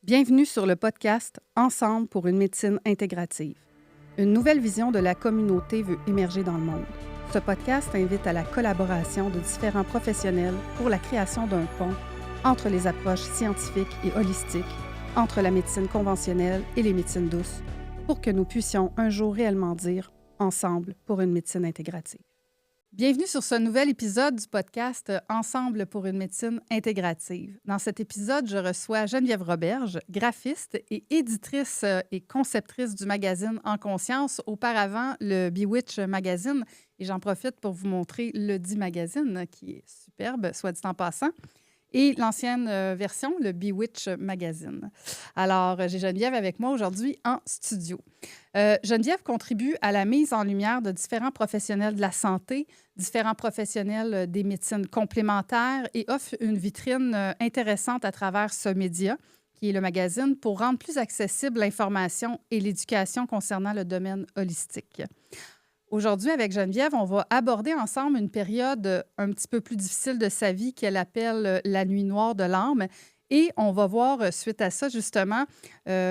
Bienvenue sur le podcast Ensemble pour une médecine intégrative. Une nouvelle vision de la communauté veut émerger dans le monde. Ce podcast invite à la collaboration de différents professionnels pour la création d'un pont entre les approches scientifiques et holistiques, entre la médecine conventionnelle et les médecines douces, pour que nous puissions un jour réellement dire Ensemble pour une médecine intégrative. Bienvenue sur ce nouvel épisode du podcast Ensemble pour une médecine intégrative. Dans cet épisode, je reçois Geneviève Roberge, graphiste et éditrice et conceptrice du magazine En Conscience, auparavant le Bewitch Magazine. Et j'en profite pour vous montrer le dit magazine, qui est superbe, soit dit en passant, et l'ancienne version, le Bewitch Magazine. Alors, j'ai Geneviève avec moi aujourd'hui en studio. Geneviève contribue à la mise en lumière de différents professionnels de la santé, différents professionnels des médecines complémentaires et offre une vitrine intéressante à travers ce média, qui est le magazine, pour rendre plus accessible l'information et l'éducation concernant le domaine holistique. Aujourd'hui, avec Geneviève, on va aborder ensemble une période un petit peu plus difficile de sa vie qu'elle appelle la nuit noire de l'âme. Et on va voir, suite à ça, justement,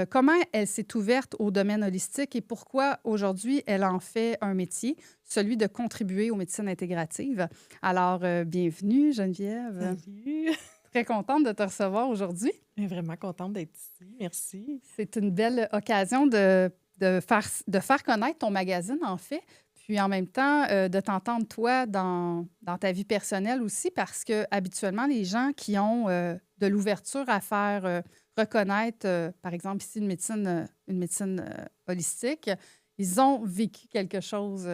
comment elle s'est ouverte au domaine holistique et pourquoi aujourd'hui elle en fait un métier, celui de contribuer aux médecines intégratives. Alors, bienvenue, Geneviève. Salut! Très contente de te recevoir aujourd'hui. Je suis vraiment contente d'être ici. Merci. C'est une belle occasion de faire connaître ton magazine, en fait. Puis en même temps, de t'entendre, toi, dans ta vie personnelle aussi, parce que habituellement, les gens qui ont de l'ouverture à faire reconnaître, par exemple, ici, une médecine holistique, ils ont vécu quelque chose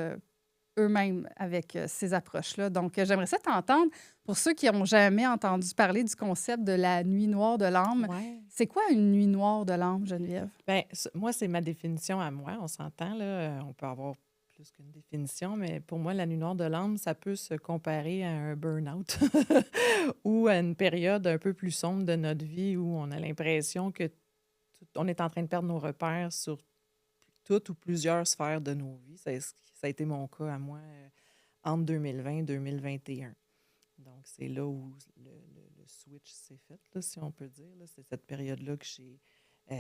eux-mêmes avec ces approches-là. Donc, j'aimerais ça t'entendre. Pour ceux qui n'ont jamais entendu parler du concept de la nuit noire de l'âme, Ouais. c'est quoi une nuit noire de l'âme, Geneviève? Bien, moi, c'est ma définition à moi. On s'entend, là. On peut avoir plus qu'une définition, mais pour moi, la nuit noire de l'âme, ça peut se comparer à un burn-out ou à une période un peu plus sombre de notre vie où on a l'impression que on est en train de perdre nos repères sur toutes ou plusieurs sphères de nos vies. Ça a été mon cas à moi entre 2020 et 2021. Donc, c'est là où le switch s'est fait, là, si on peut dire. Là. C'est cette période-là que j'ai... tu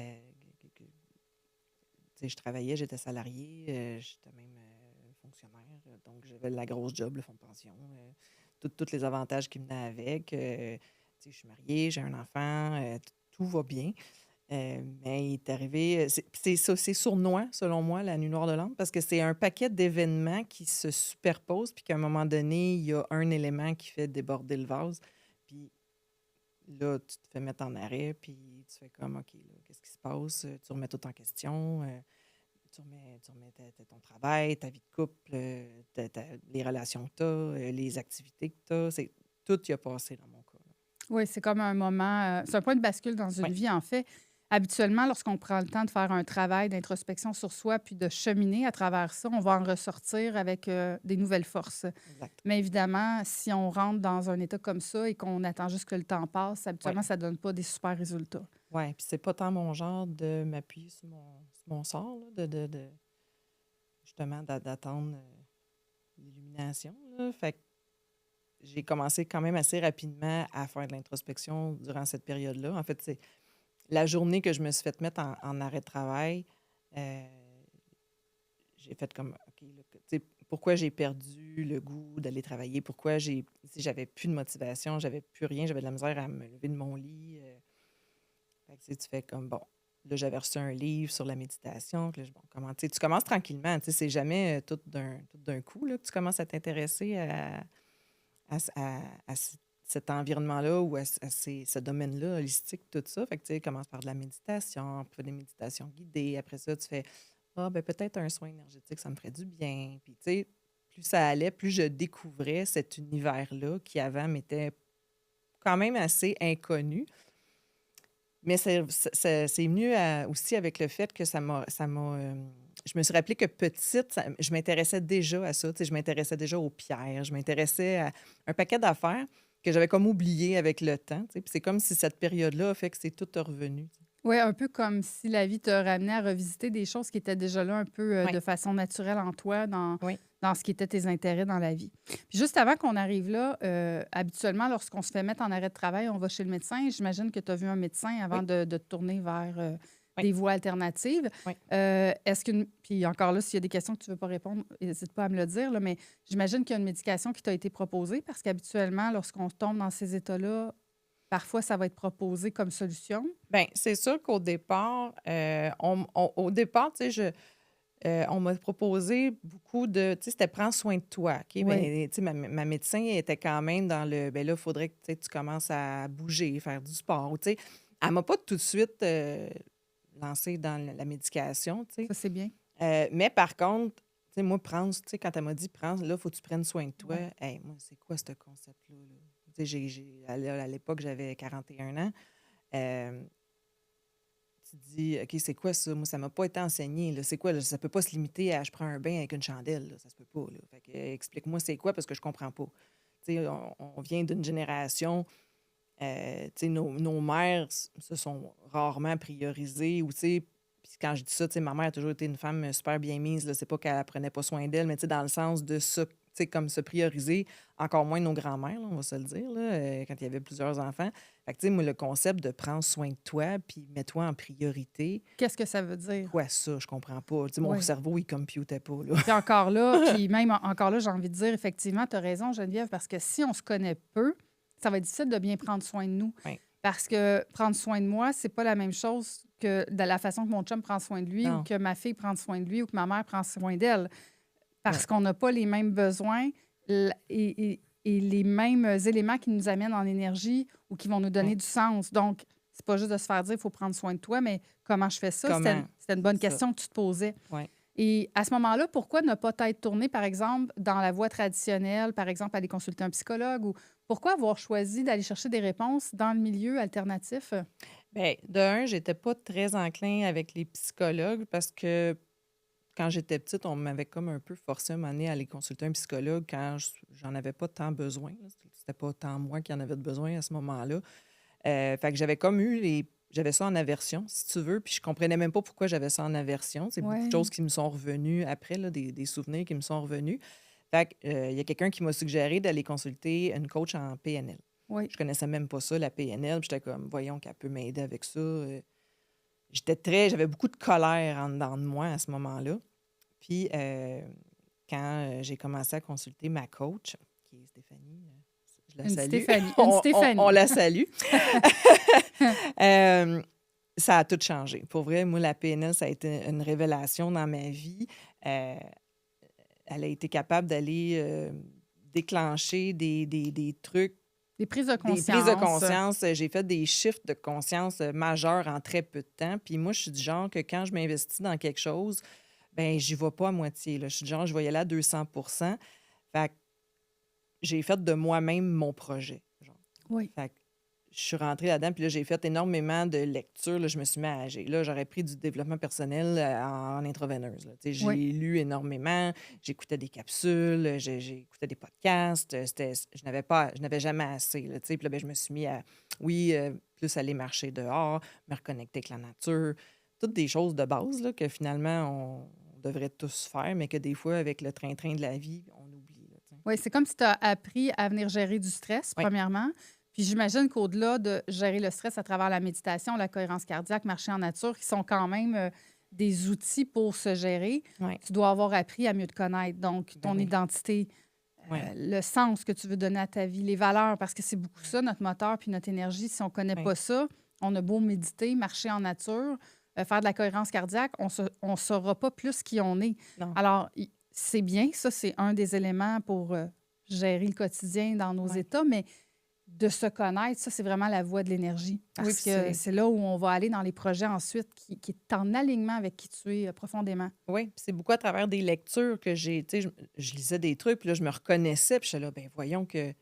sais, je travaillais, j'étais salariée, j'étais même fonctionnaire. Donc, j'avais la grosse job, le fonds de pension, tous les avantages qui venaient avec. Tu sais, je suis mariée, j'ai un enfant, tout va bien. Mais il est arrivé... C'est sournois, selon moi, la nuit noire de l'âme, parce que c'est un paquet d'événements qui se superposent, puis qu'à un moment donné, il y a un élément qui fait déborder le vase. Puis là, tu te fais mettre en arrêt, puis tu fais comme, OK, là, qu'est-ce qui se passe? Tu remets tout en question. Tu remets ton travail, ta vie de couple, les relations que tu as, les activités que tu as. Tout y a passé dans mon cas. Là. Oui, c'est comme un moment, c'est un point de bascule dans une Ouais, vie, en fait. Habituellement, lorsqu'on prend le temps de faire un travail d'introspection sur soi puis de cheminer à travers ça, on va en ressortir avec des nouvelles forces. exact. Mais évidemment, si on rentre dans un état comme ça et qu'on attend juste que le temps passe, Ouais. habituellement, ça ne donne pas des super résultats. Oui, puis c'est pas tant mon genre de m'appuyer sur mon sort, là, justement, d'attendre l'illumination. Là. Fait que j'ai commencé quand même assez rapidement à faire de l'introspection durant cette période-là. En fait, c'est la journée que je me suis fait mettre en arrêt de travail, euh, j'ai fait comme, OK, là, tu sais, pourquoi j'ai perdu le goût d'aller travailler? Pourquoi j'avais plus de motivation, j'avais plus rien, j'avais de la misère à me lever de mon lit. Fait que, tu fais comme, bon, là, j'avais reçu un livre sur la méditation. Puis là, bon, tu commences tranquillement. Tu sais, c'est jamais tout d'un coup là, que tu commences à t'intéresser à cet environnement-là ou ce domaine-là holistique, tout ça. Fait que, tu sais, commences par de la méditation, puis des méditations guidées. Après ça, tu fais, ah, ben peut-être un soin énergétique, ça me ferait du bien. Puis, tu sais, plus ça allait, plus je découvrais cet univers-là qui avant m'était quand même assez inconnu. Mais c'est venu aussi avec le fait que je me suis rappelé que petite, je m'intéressais déjà à ça. Tu sais, je m'intéressais déjà aux pierres, je m'intéressais à un paquet d'affaires que j'avais comme oublié avec le temps. Tu sais. Puis c'est comme si cette période-là a fait que c'est tout revenu. Tu sais. Oui, un peu comme si la vie te ramenait à revisiter des choses qui étaient déjà là un peu Oui, de façon naturelle en toi, oui, dans ce qui était tes intérêts dans la vie. Puis juste avant qu'on arrive là, habituellement, lorsqu'on se fait mettre en arrêt de travail, on va chez le médecin. J'imagine que tu as vu un médecin avant oui, de te tourner vers oui, des voies alternatives. oui. Est-ce qu'une. Puis encore là, s'il y a des questions que tu ne veux pas répondre, n'hésite pas à me le dire, là, mais j'imagine qu'il y a une médication qui t'a été proposée parce qu'habituellement, lorsqu'on tombe dans ces états-là, parfois, ça va être proposé comme solution. Bien, c'est sûr qu'au départ, au départ, tu sais, on m'a proposé beaucoup de, tu sais, c'était prends soin de toi, OK? Oui. Mais, tu sais, ma médecin était quand même dans le, ben là, il faudrait que tu sais, tu commences à bouger, faire du sport, ou, tu sais. Elle m'a pas tout de suite lancé dans la médication, tu sais. Ça, c'est bien. Mais par contre, tu sais, moi, prendre, tu sais, quand elle m'a dit, prends, là, il faut que tu prennes soin de toi. Ouais. Hey, moi, c'est quoi ce concept-là, là? Tu sais, à l'époque, j'avais 41 ans. Euh, Tu te dis, OK, c'est quoi ça? Moi, ça m'a pas été enseigné, là. C'est quoi, là? Ça peut pas se limiter à je prends un bain avec une chandelle, là. Ça se peut pas, là. Fait que, explique-moi c'est quoi parce que je comprends pas. Tu sais, on vient d'une génération, tu sais, nos mères se sont rarement priorisées ou, tu sais, puis quand je dis ça, tu sais, ma mère a toujours été une femme super bien mise, là. C'est pas qu'elle prenait pas soin d'elle, mais tu sais, dans le sens de ça, tu sais, comme se prioriser, encore moins nos grands-mères, là, on va se le dire, là, quand il y avait plusieurs enfants. Fait que, tu sais, moi, le concept de prendre soin de toi puis mets-toi en priorité, Qu'est-ce que ça veut dire? quoi ça? Je comprends pas. Tu sais, mon Oui. cerveau, il computait pas, là. Puis encore là, puis même encore là, j'ai envie de dire, effectivement, tu as raison, Geneviève, parce que si on se connaît peu, ça va être difficile de bien prendre soin de nous. Ouais. Parce que prendre soin de moi, c'est pas la même chose que de la façon que mon chum prend soin de lui ou Non. que ma fille prend soin de lui ou que ma mère prend soin d'elle. Ouais. Parce qu'on n'a pas les mêmes besoins et les mêmes éléments qui nous amènent en énergie ou qui vont nous donner Ouais. du sens. Donc, c'est pas juste de se faire dire il faut prendre soin de toi, mais comment je fais ça? Comment? C'était une bonne C'est ça. question que tu te posais. Ouais. Et à ce moment-là, pourquoi ne pas t'être tourné, par exemple, dans la voie traditionnelle, par exemple, aller consulter un psychologue ou pourquoi avoir choisi d'aller chercher des réponses dans le milieu alternatif? Bien, de un, j'étais pas très enclin avec les psychologues parce que quand j'étais petite, on m'avait comme un peu forcé à un moment donné à aller consulter un psychologue quand j'en avais pas tant besoin, là. C'était pas tant moi qui en avais de besoin à ce moment-là. Fait que j'avais comme eu j'avais ça en aversion, si tu veux, puis je comprenais même pas pourquoi j'avais ça en aversion. C'est beaucoup de Oui, choses qui me sont revenues après, là, des souvenirs qui me sont revenus. Fait que, il y a quelqu'un qui m'a suggéré d'aller consulter une coach en PNL. oui. Je connaissais même pas ça, la PNL, puis j'étais comme, voyons qu'elle peut m'aider avec ça. J'avais beaucoup de colère en dedans de moi à ce moment-là. Puis, quand j'ai commencé à consulter ma coach, qui est Stéphanie, je la Une salue, Stéphanie. Une on Stéphanie. la salue. Euh, Ça a tout changé. Pour vrai, moi, la PNL, ça a été une révélation dans ma vie. Euh, Elle a été capable d'aller déclencher des trucs, Des prises de des prises de conscience. conscience. J'ai fait des shifts de conscience majeurs en très peu de temps. Puis moi, je suis du genre que quand je m'investis dans quelque chose, ben j'y vais pas à moitié, là. Je suis du genre, je vais y aller à 200. Fait que j'ai fait de moi-même mon projet, genre. Oui. Fait que je suis rentrée là-dedans, puis là, j'ai fait énormément de lectures. Là, je me suis mis à... Là, j'aurais pris du développement personnel en intraveineuse, là. Tu sais, j'ai Oui. lu énormément, j'écoutais des capsules, j'écoutais des podcasts. Je n'avais jamais assez, là, tu sais. Puis là, ben, je me suis mis à, oui, plus aller marcher dehors, me reconnecter avec la nature. Toutes des choses de base là, que finalement, on devrait tous faire, mais que des fois, avec le train-train de la vie, on oublie, là, tu sais. Oui, c'est comme si tu as appris à venir gérer du stress, Oui, premièrement. Puis j'imagine qu'au-delà de gérer le stress à travers la méditation, la cohérence cardiaque, marcher en nature, qui sont quand même des outils pour se gérer, oui, tu dois avoir appris à mieux te connaître. Donc, ben ton oui, identité, oui, le sens que tu veux donner à ta vie, les valeurs, parce que c'est beaucoup ça, notre moteur puis notre énergie. Si on ne connaît oui, pas ça, on a beau méditer, marcher en nature, faire de la cohérence cardiaque, on ne saura pas plus qui on est. non, Alors, c'est bien, ça, c'est un des éléments pour gérer le quotidien dans nos oui. états, mais de se connaître, ça, c'est vraiment la voie de l'énergie. Oui, Parce puis que c'est là où on va aller dans les projets ensuite qui est en alignement avec qui tu es profondément. oui, puis c'est beaucoup à travers des lectures que j'ai, tu sais, je lisais des trucs, puis là, je me reconnaissais, puis j'étais là, ben voyons que,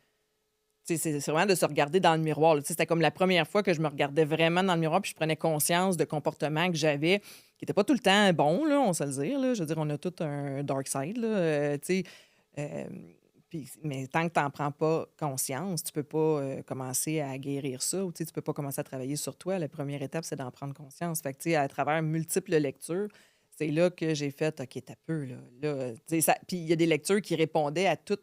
tu sais, c'est vraiment de se regarder dans le miroir, là. Tu sais, c'était comme la première fois que je me regardais vraiment dans le miroir, puis je prenais conscience de comportements que j'avais, qui n'étaient pas tout le temps bons, là, on se le dire, là. Je veux dire, on a tout un dark side, là, tu sais. Mais tant que tu n'en prends pas conscience, tu peux pas commencer à guérir ça ou tu peux pas commencer à travailler sur toi. La première étape, c'est d'en prendre conscience. Fait que, à travers multiples lectures, c'est là que j'ai fait OK, t'as peu, là. Puis il y a des lectures qui répondaient à tout.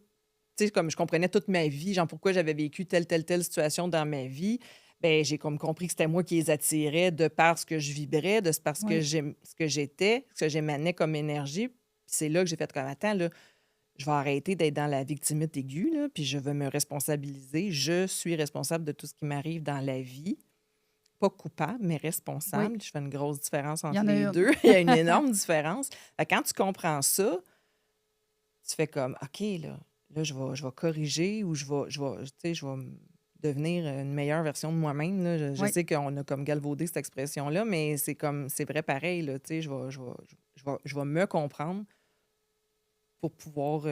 Comme je comprenais toute ma vie, genre pourquoi j'avais vécu telle situation dans ma vie, ben j'ai comme compris que c'était moi qui les attirais de par ce que je vibrais, parce que Oui. ce que j'étais, ce que j'émanais comme énergie. Puis c'est là que j'ai fait comme attends, là, je vais arrêter d'être dans la victimite aiguë, là, puis je vais me responsabiliser. Je suis responsable de tout ce qui m'arrive dans la vie. Pas coupable, mais Oui. responsable. Je fais une grosse différence Il y entre en a les une. deux. Il y a une énorme différence. Fait que quand tu comprends ça, tu fais comme OK, là je vais corriger ou je vais devenir une meilleure version de moi-même. Là. Je Oui. sais qu'on a comme galvaudé cette expression-là, mais c'est vrai pareil. Là, je vais me comprendre pour pouvoir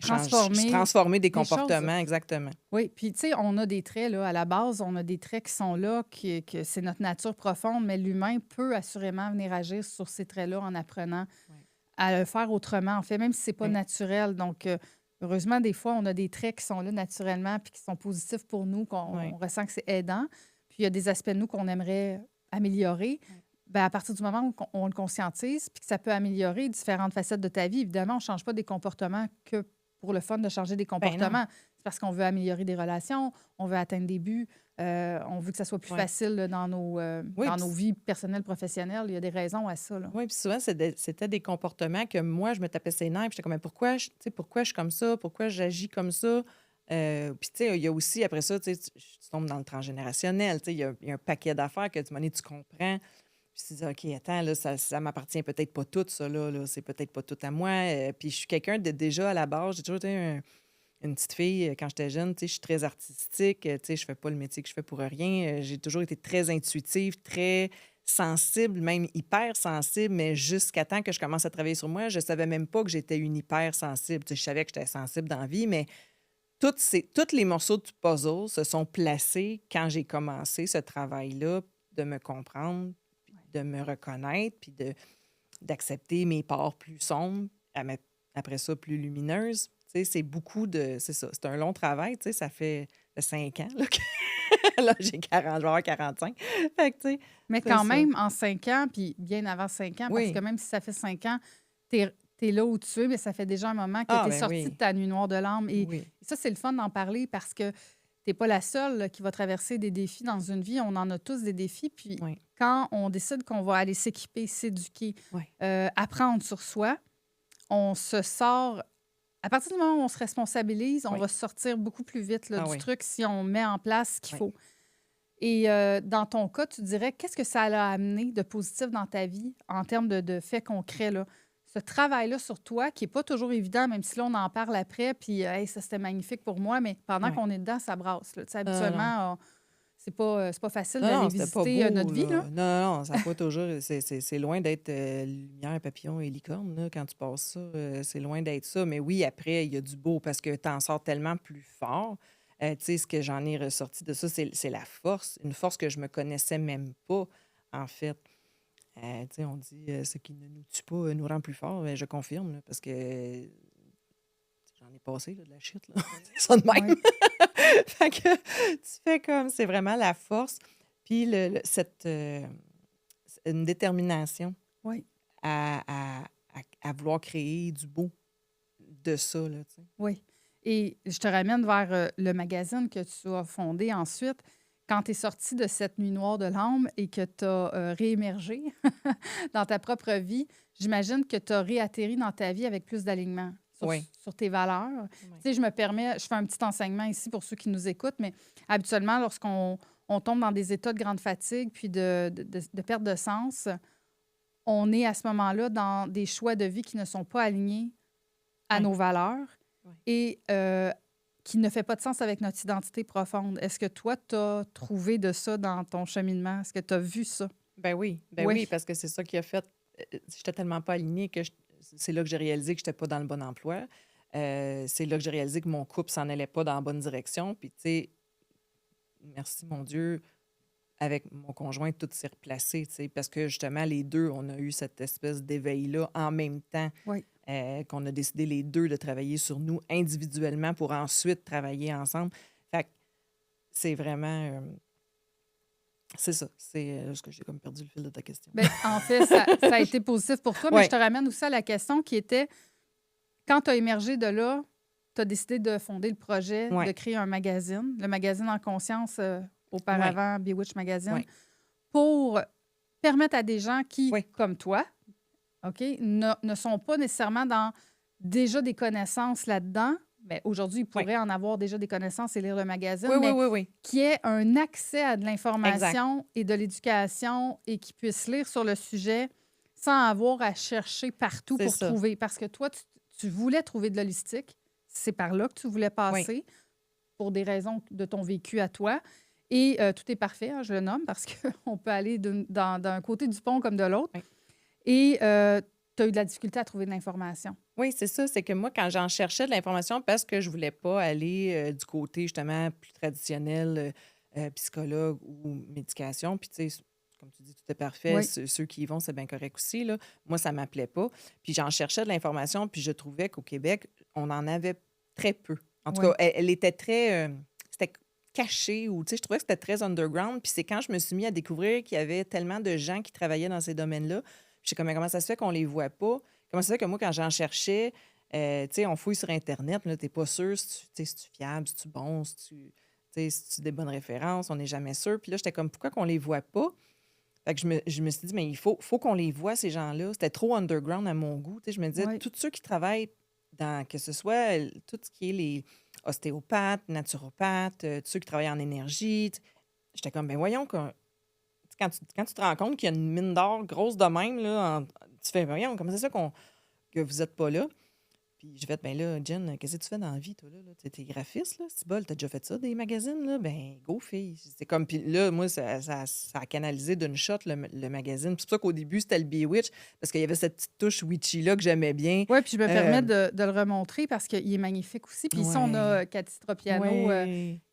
Transformer transformer des des choses. comportements, exactement. Oui, puis tu sais, on a des traits, là, à la base, on a des traits qui sont là, que c'est notre nature profonde, mais l'humain peut assurément venir agir sur ces traits-là en apprenant Ouais. à le faire autrement, en fait, même si c'est pas Oui, naturel. Donc, heureusement, des fois, on a des traits qui sont là naturellement puis qui sont positifs pour nous, qu'on oui, on ressent que c'est aidant. Puis il y a des aspects de nous qu'on aimerait améliorer. oui. Bien, à partir du moment où on le conscientise puis que ça peut améliorer différentes facettes de ta vie, évidemment, on ne change pas des comportements que pour le fun de changer des Ben non. comportements. C'est parce qu'on veut améliorer des relations, on veut atteindre des buts, on veut que ça soit plus Ouais. facile là, Oui, dans nos vies personnelles, professionnelles. Il y a des raisons à ça. Là. oui, puis souvent, c'était des comportements que moi, je me tapais ses nerfs. Puis j'étais comme, mais pourquoi, pourquoi je suis comme ça? Pourquoi j'agis comme ça? Puis, tu sais, il y a aussi, après ça, tu tombes dans le transgénérationnel. Tu sais, il y a un paquet d'affaires que tu comprends. Puis tu te dis, OK, attends, là, ça m'appartient peut-être pas tout, ça, là. C'est peut-être pas tout à moi. Puis je suis quelqu'un de déjà à la base. J'ai toujours été une petite fille quand j'étais jeune. Tu sais, je suis très artistique. Tu sais, je fais pas le métier que je fais pour rien. J'ai toujours été très intuitive, très sensible, même hyper sensible, mais jusqu'à temps que je commence à travailler sur moi, je savais même pas que j'étais une hyper sensible. Tu sais, je savais que j'étais sensible dans la vie, mais tous les morceaux du puzzle se sont placés quand j'ai commencé ce travail-là de me comprendre, puis de me reconnaître, puis d'accepter mes parts plus sombres, après ça plus lumineuses. Tu sais, c'est beaucoup de... C'est ça, c'est un long travail, tu sais, ça fait 5 ans là, là j'ai 40, je vais avoir 45. Fait que, tu sais, Mais c'est quand ça. même, en 5 ans, puis bien avant 5 ans, parce que Oui. même si ça fait 5 ans, tu es là où tu es, mais ça fait déjà un moment que Ah, tu es ben sortie de oui. ta nuit noire de l'âme. Et Oui. ça, c'est le fun d'en parler parce que tu n'es pas la seule là, qui va traverser des défis dans une vie. On en a tous des défis. Puis Oui. quand on décide qu'on va aller s'équiper, s'éduquer, Oui. apprendre sur soi, on se sort. À partir du moment où on se responsabilise, on Oui. va sortir beaucoup plus vite là, Ah du oui. truc si on met en place ce qu'il Oui. faut. Et dans ton cas, tu dirais, qu'est-ce que ça a amené de positif dans ta vie en termes de faits concrets, là? Ce travail-là sur toi, qui n'est pas toujours évident, même si là, on en parle après, puis hey, ça, c'était magnifique pour moi, mais pendant Oui. qu'on est dedans, ça brasse. Là. Tu sais, Non, non. habituellement, c'est pas facile Non, d'aller non, c'était pas visiter beau, notre vie. là. Là. Non, non, ça n'a pas toujours. C'est loin d'être lumière, papillon et licorne, là, quand tu passes ça. C'est loin d'être ça. Mais oui, après, il y a du beau parce que tu en sors tellement plus fort. Tu sais, ce que j'en ai ressorti de ça, c'est la force. Une force que je me connaissais même pas, en fait. Tu sais, on dit ce qui ne nous tue pas nous rend plus fort. Je confirme, là, parce que j'en ai passé là, de la shit, là. C'est ça de même. Oui, Fait que tu fais comme, c'est vraiment la force. Puis une détermination oui, à vouloir créer du beau de ça, là, tu sais. oui. Et je te ramène vers le magazine que tu as fondé ensuite. Quand tu es sorti de cette nuit noire de l'âme et que tu as réémergé dans ta propre vie, j'imagine que tu as réatterri dans ta vie avec plus d'alignement Oui. sur tes valeurs. Oui. Tu sais, je fais un petit enseignement ici pour ceux qui nous écoutent, mais habituellement, lorsqu'on tombe dans des états de grande fatigue puis de perte de sens, on est à ce moment-là dans des choix de vie qui ne sont pas alignés à Oui. nos valeurs Oui. et qui ne fait pas de sens avec notre identité profonde. Est-ce que toi, tu as trouvé de ça dans ton cheminement? Est-ce que tu as vu ça? Ben Oui, oui, parce que c'est ça qui a fait. J'étais tellement pas alignée que c'est là que j'ai réalisé que j'étais pas dans le bon emploi. C'est là que j'ai réalisé que mon couple s'en allait pas dans la bonne direction. Puis, tu sais, merci mon Dieu, avec mon conjoint, tout s'est replacé, tu sais, parce que justement, les deux, on a eu cette espèce d'éveil-là en même temps. oui, qu'on a décidé les deux de travailler sur nous individuellement pour ensuite travailler ensemble. Fait que c'est vraiment... c'est ça. C'est ce que j'ai comme perdu le fil de ta question. Bien, en fait, ça a été positif pour toi, mais Ouais. je te ramène aussi à la question qui était, quand tu as émergé de là, tu as décidé de fonder le projet, Ouais. de créer un magazine, le magazine En Conscience, auparavant Bewitch Magazine, Ouais. pour permettre à des gens qui, Oui. comme toi, OK, ne sont pas nécessairement dans déjà des connaissances là-dedans. Bien, aujourd'hui, ils pourraient en avoir déjà des connaissances et lire le magazine, Oui, mais oui, oui, oui. qui aient un accès à de l'information et de l'éducation et qui puissent lire sur le sujet sans avoir à chercher partout C'est pour ça. trouver. Parce que toi, tu voulais trouver de l'holistique. C'est par là que tu voulais passer pour des raisons de ton vécu à toi. Et tout est parfait, hein, je le nomme, parce qu'on peut aller d'un côté du pont comme de l'autre. Oui. Et tu as eu de la difficulté à trouver de l'information. Oui, c'est ça. C'est que moi, quand j'en cherchais de l'information, parce que je voulais pas aller du côté, justement, plus traditionnel, psychologue ou médication, puis tu sais, comme tu dis, tout est parfait. Oui. Ceux qui y vont, c'est bien correct aussi, là. Moi, ça m'appelait pas. Puis j'en cherchais de l'information, puis je trouvais qu'au Québec, on en avait très peu. En tout Oui. cas, elle était très... c'était caché ou, tu sais, je trouvais que c'était très underground. Puis c'est quand je me suis mis à découvrir qu'il y avait tellement de gens qui travaillaient dans ces domaines-là. Je sais comment ça se fait qu'on les voit pas. Comment ça se fait que moi, quand j'en cherchais, tu sais, on fouille sur Internet, là, t'es pas sûr si c'est fiable, si tu bon, si tu des bonnes références, on n'est jamais sûr. Puis là, j'étais comme, pourquoi qu'on les voit pas? Fait que je me suis dit, mais il faut qu'on les voit, ces gens-là. C'était trop underground à mon goût. Tu sais, je me disais, Oui. tous ceux qui travaillent dans, que ce soit tout ce qui est les ostéopathes, naturopathes, tous ceux qui travaillent en énergie, j'étais comme, ben voyons, quand tu te rends compte qu'il y a une mine d'or grosse de même, là, tu fais, voyons, comment c'est ça que vous n'êtes pas là? Puis j'ai fait, ben là, Jen, qu'est-ce que tu fais dans la vie, toi, là? T'es graphiste, là? C'est bol, t'as déjà fait ça, des magazines, là? Ben, go, fille. C'est comme, puis là, moi, ça a canalisé d'une shot le magazine. Puis c'est pour ça qu'au début, c'était le Bewitch, parce qu'il y avait cette petite touche witchy-là que j'aimais bien. Oui, puis je me permets de le remontrer parce qu'il est magnifique aussi. Puis ici, on a Cathy Tropiano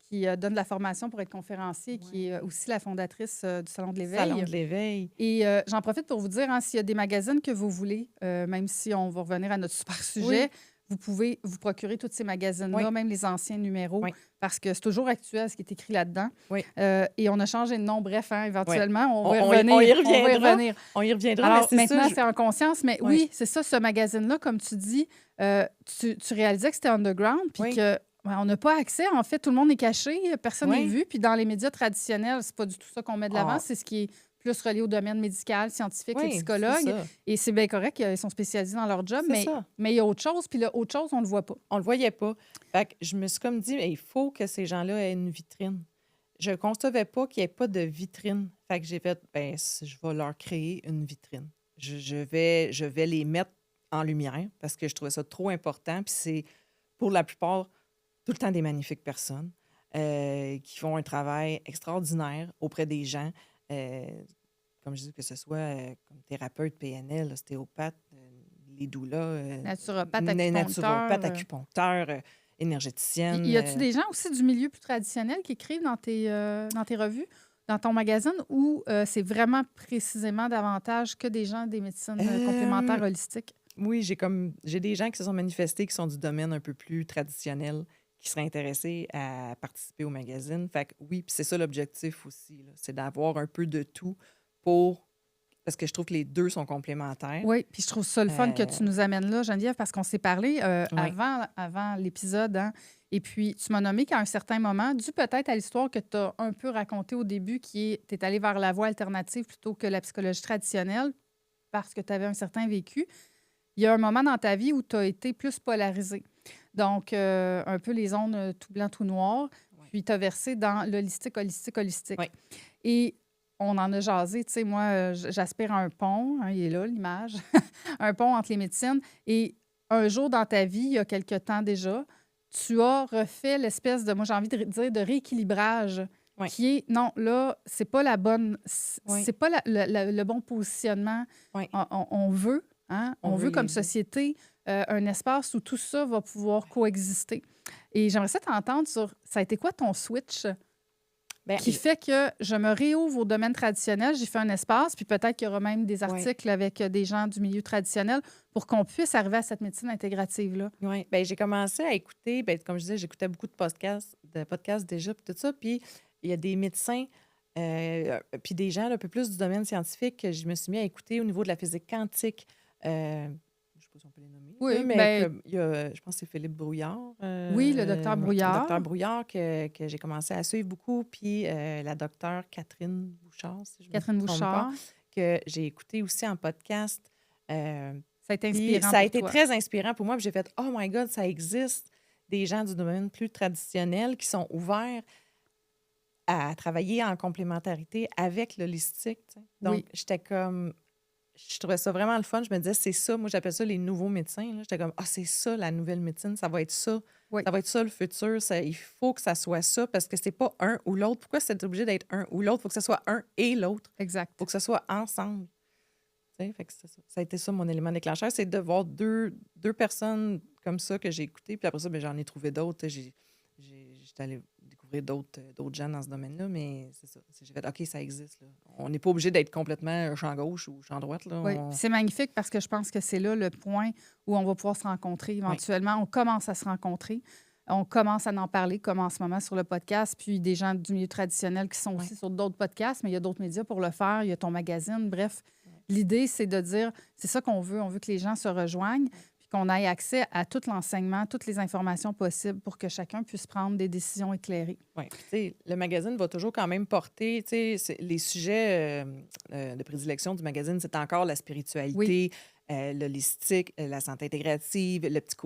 qui donne de la formation pour être conférencier, qui est aussi la fondatrice du Salon de l'Éveil. Salon de l'Éveil. Et j'en profite pour vous dire, hein, s'il y a des magazines que vous voulez, même si on va revenir à notre super sujet, vous pouvez vous procurer tous ces magazines-là, même les anciens numéros, parce que c'est toujours actuel ce qui est écrit là-dedans. Et on a changé de nom, bref, hein, éventuellement, on va y revenir. On y reviendra. Alors, maintenant, c'est en conscience, mais oui, c'est ça, ce magazine-là, comme tu dis, tu réalisais que c'était underground, puis que on n'a pas accès. En fait, tout le monde est caché, personne n'est vu. Puis dans les médias traditionnels, c'est pas du tout ça qu'on met de l'avant. C'est ce qui est plus relié au domaine médical, scientifique, les psychologues. Et c'est bien correct, ils sont spécialisés dans leur job, mais il y a autre chose. Puis là, autre chose, on ne le voit pas. On le voyait pas. Fait que je me suis comme dit, il faut que ces gens-là aient une vitrine. Je ne concevais pas qu'il n'y ait pas de vitrine. Fait que j'ai fait, je vais leur créer une vitrine. Je vais les mettre en lumière parce que je trouvais ça trop important. Puis c'est, pour la plupart, tout le temps des magnifiques personnes qui font un travail extraordinaire auprès des gens. Comme je dis, que ce soit comme thérapeute, PNL, ostéopathe, les doulas, naturopathe, acupuncteur, énergéticienne. Y a-tu des gens aussi du milieu plus traditionnel qui écrivent dans tes revues, dans ton magazine, ou c'est vraiment précisément davantage que des gens des médecines complémentaires holistiques? Oui, j'ai des gens qui se sont manifestés qui sont du domaine un peu plus traditionnel, qui seraient intéressés à participer au magazine. Fait que oui, puis c'est ça l'objectif aussi, là, c'est d'avoir un peu de tout parce que je trouve que les deux sont complémentaires. Oui, puis je trouve ça le fun que tu nous amènes là, Geneviève, parce qu'on s'est parlé avant l'épisode, hein, et puis tu m'as nommé qu'à un certain moment, dû peut-être à l'histoire que tu as un peu racontée au début, qui est, tu es allé vers la voie alternative plutôt que la psychologie traditionnelle, parce que tu avais un certain vécu, il y a un moment dans ta vie où tu as été plus polarisée. Donc, un peu les ondes tout blanc, tout noir. Puis, tu as versé dans l'holistique. Oui. Et on en a jasé. Tu sais, moi, j'aspire à un pont. Hein, il est là, l'image. Un pont entre les médecines. Et un jour dans ta vie, il y a quelque temps déjà, tu as refait l'espèce de, moi, j'ai envie de dire, de rééquilibrage qui est, non, là, c'est pas la bonne, c'est pas le bon positionnement. On veut, hein, on veut comme société un espace où tout ça va pouvoir coexister. Et j'aimerais ça t'entendre sur, ça a été quoi ton switch? Ben, qui fait que je me réouvre au domaine traditionnel, j'ai fait un espace, puis peut-être qu'il y aura même des ouais, articles avec des gens du milieu traditionnel pour qu'on puisse arriver à cette médecine intégrative-là. ouais. Ben, j'ai commencé à écouter, ben, comme je disais, j'écoutais beaucoup de podcasts déjà, puis tout ça. Puis il y a des médecins, puis des gens là, un peu plus du domaine scientifique que je me suis mis à écouter au niveau de la physique quantique. Je ne sais pas si on peut les nommer, là, Oui, mais ben comme, il y a, je pense que c'est Philippe Brouillard, oui, le docteur ouais, le Brouillard. docteur Brouillard, que j'ai commencé à suivre beaucoup, puis la docteure Catherine Bouchard, si je ne me Catherine trompe pas, Bouchard. que j'ai écouté aussi en podcast. Euh, Ça a été Puis inspirant ça a pour été toi. très inspirant pour moi. Puis j'ai fait Oh my God, ça existe des gens du domaine plus traditionnel qui sont ouverts à travailler en complémentarité avec l'holistique. Tu sais. Donc, Oui, j'étais comme. Je trouvais ça vraiment le fun. Je me disais, c'est ça. Moi, j'appelle ça les nouveaux médecins. Là. J'étais comme, c'est ça, la nouvelle médecine. Ça va être ça. oui, Ça va être ça, le futur. Il faut que ça soit ça parce que c'est pas un ou l'autre. Pourquoi c'est obligé d'être un ou l'autre? Il faut que ce soit un et l'autre. Il faut exact. que ce soit ensemble. Tu sais, fait que c'est ça. Ça a été ça mon élément déclencheur, c'est de voir deux personnes comme ça que j'ai écoutées. Puis après ça, ben, j'en ai trouvé d'autres. J'étais allée découvrir d'autres gens dans ce domaine-là, mais c'est ça. J'ai fait OK, ça existe. Là. On n'est pas obligé d'être complètement champ gauche ou champ droite. Là. Oui, puis c'est magnifique parce que je pense que c'est là le point où on va pouvoir se rencontrer Oui, éventuellement. On commence à se rencontrer. On commence à en parler, comme en ce moment sur le podcast, puis des gens du milieu traditionnel qui sont oui, aussi sur d'autres podcasts, mais il y a d'autres médias pour le faire. Il y a ton magazine. Bref, oui, l'idée, c'est de dire, c'est ça qu'on veut. On veut que les gens se rejoignent, puis qu'on ait accès à tout l'enseignement, toutes les informations possibles pour que chacun puisse prendre des décisions éclairées. oui. Puis, tu sais, le magazine va toujours quand même porter, tu sais, les sujets de prédilection du magazine, c'est encore la Oui. spiritualité, l'holistique, la santé intégrative, le petit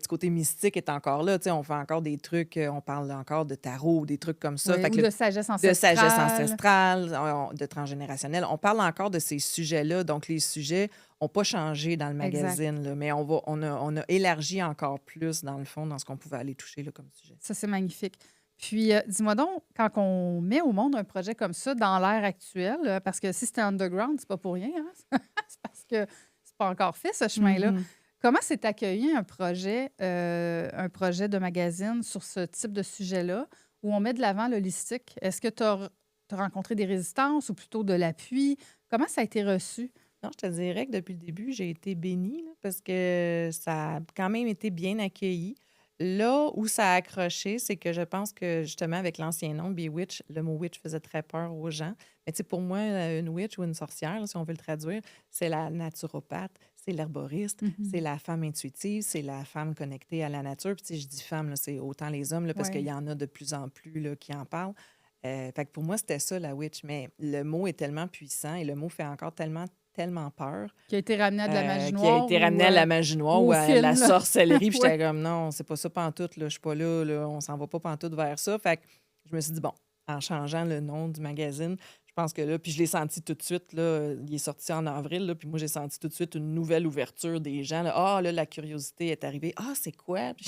côté mystique est encore là. Tu sais, on fait encore des trucs, on parle encore de tarot, des trucs comme ça. Oui, Fait ou que de sagesse de sagesse ancestrale. ancestrale, de transgénérationnel, on parle encore de ces sujets-là. Donc, les sujets n'ont pas changé dans le Exact. magazine, là, mais on a élargi encore plus, dans le fond, dans ce qu'on pouvait aller toucher là, comme sujet. Ça, c'est magnifique. Puis, dis-moi donc, quand on met au monde un projet comme ça dans l'ère actuelle, parce que si c'était underground, c'est pas pour rien, hein? C'est parce que c'est pas encore fait, ce chemin-là. Mhm. Comment s'est accueilli un projet de magazine sur ce type de sujet-là, où on met de l'avant l'holistique? Est-ce que tu as rencontré des résistances ou plutôt de l'appui? Comment ça a été reçu? Non, je te dirais que depuis le début, j'ai été bénie là, parce que ça a quand même été bien accueilli. Là où ça a accroché, c'est que je pense que justement, avec l'ancien nom, Bewitch, le mot witch faisait très peur aux gens. Mais tu sais, pour moi, une witch ou une sorcière, là, si on veut le traduire, c'est la naturopathe, c'est l'herboriste, c'est la femme intuitive, c'est la femme connectée à la nature. Puis tu sais, je dis femme, là, c'est autant les hommes, là, parce qu'il Oui. y en a de plus en plus là, qui en parlent. Fait que pour moi, c'était ça, la witch. Mais le mot est tellement puissant et le mot fait encore tellement, tellement peur Qui a été ramené à de la magie qui a noire été ramené à la magie noire ou ou au à la film, là? sorcellerie. Puis Oui. j'étais comme, non, c'est pas ça pantoute, là, je suis pas là, là, on s'en va pas pantoute vers ça. Fait que je me suis dit, bon, en changeant le nom du magazine, je pense que là, puis je l'ai senti tout de suite, là, il est sorti en avril, là, puis moi, j'ai senti tout de suite une nouvelle ouverture des gens. Là. Ah, là, la curiosité est arrivée. Ah, c'est quoi? Puis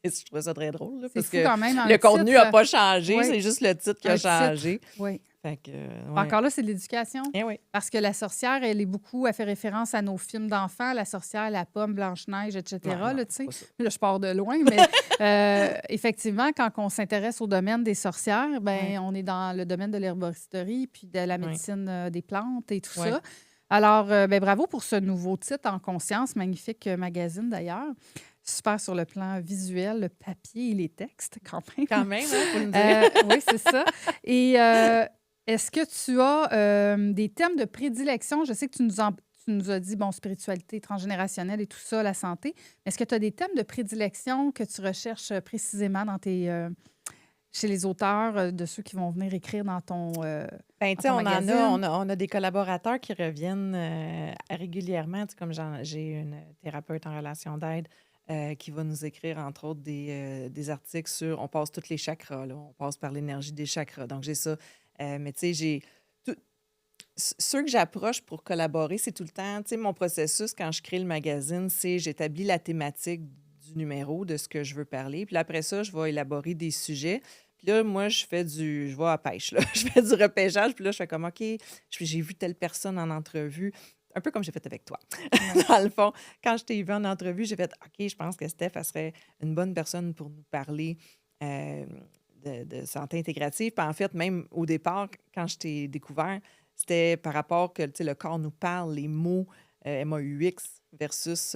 je trouvais ça très drôle, là, C'est parce fou que quand même, un le contenu n'a titre. pas changé, Oui, c'est juste le titre qui a un titre. changé. Oui. Fait que, ouais. Encore là, c'est de l'éducation. Eh oui. Parce que la sorcière, elle fait référence à nos films d'enfants, la sorcière, la pomme, Blanche-Neige, etc. Ouais, non, Là, tu c'est sais. pas ça. Là, je pars de loin, mais effectivement, quand on s'intéresse au domaine des sorcières, Ouais, ben, on est dans le domaine de l'herboristerie puis de la ouais, médecine des plantes et tout ouais. ça. Alors, ben, bravo pour ce nouveau titre en conscience, magnifique magazine d'ailleurs. Super sur le plan visuel, le papier et les textes, quand même. Quand même, hein, faut le dire. Oui, c'est ça. Et est-ce que tu as des thèmes de prédilection? Je sais que tu nous as dit, bon, spiritualité transgénérationnelle et tout ça, la santé. Mais est-ce que tu as des thèmes de prédilection que tu recherches précisément chez les auteurs, de ceux qui vont venir écrire dans Ben, dans tu sais, ton on magazine? a des collaborateurs qui reviennent régulièrement. Tu sais, comme j'ai une thérapeute en relation d'aide qui va nous écrire, entre autres, des articles sur. On passe tous les chakras, là. On passe par l'énergie des chakras. Donc, j'ai ça. Mais tu sais, tout- ceux que j'approche pour collaborer, c'est tout le temps. Tu sais, mon processus, quand je crée le magazine, c'est j'établis la thématique du numéro, de ce que je veux parler. Puis là, après ça, je vais élaborer des sujets. Puis là, moi, je vais à pêche, là. Je fais du repêchage. Puis là, je fais comme, OK, j'ai vu telle personne en entrevue. Un peu comme j'ai fait avec toi. Oui. Dans le fond, quand je t'ai vu en entrevue, j'ai fait, OK, je pense que Steph, elle serait une bonne personne pour nous parler de santé intégrative. Puis en fait, même au départ, quand je t'ai découvert, c'était par rapport que le corps nous parle, les mots MAUX versus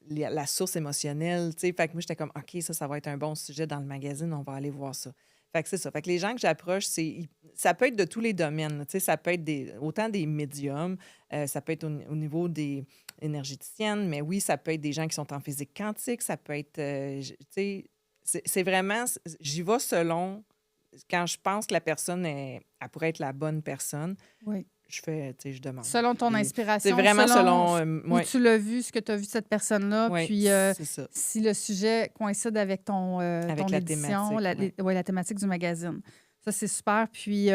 la source émotionnelle. Fait que moi, j'étais comme, OK, ça va être un bon sujet dans le magazine, on va aller voir ça. Fait que c'est ça. Fait que les gens que j'approche, ça peut être de tous les domaines. Là, ça peut être autant des médiums, ça peut être au niveau des énergéticiennes, mais oui, ça peut être des gens qui sont en physique quantique, ça peut être, c'est vraiment, j'y vais selon, quand je pense que la personne, elle pourrait être la bonne personne, Oui. je demande. Selon ton C'est inspiration, vraiment selon où tu l'as vu, ce que tu as vu de cette personne-là, Oui, puis c'est ça. si le sujet coïncide avec ton Avec la édition, thématique, la thématique du magazine. Ça, c'est super. Puis